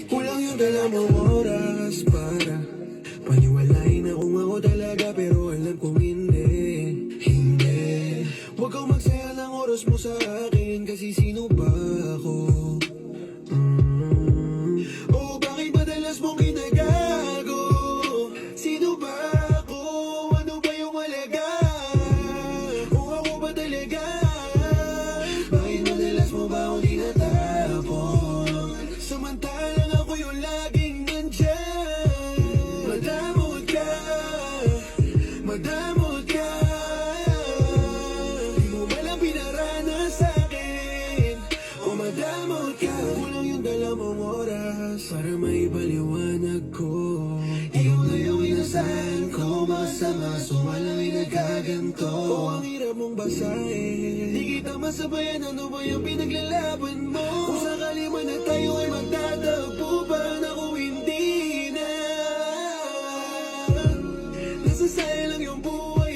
Kulang yung dalawang oras para paniwalain na kung ako talaga, pero alam kong hindi. Hindi. Huwag kang magsaya ng oras mo sa akin, kasi sino ba ako? Oh, bakit madalas mong ginagago? Sino ba ako? Ano ba yung halaga? Kung ako ba talaga? Bakit madalas mo ba akong tinatapon? Samantalang ako yung laging nandyan. Madamot ka, madamot ka. Di mo malang pinaranas sa'kin, o madamot ka. Kulang yung dalawang oras para maipaliwanag ko. Ikaw na yung inasahan ko, masama, sumalangin nagkaganto. O ang hirap mong basahin, di kita masabayan, ano ba yung pinaglalaban mo? Kung sakali man na tayo ay magtatagpo, parang ako hindi na. Nasasaya lang yung buhay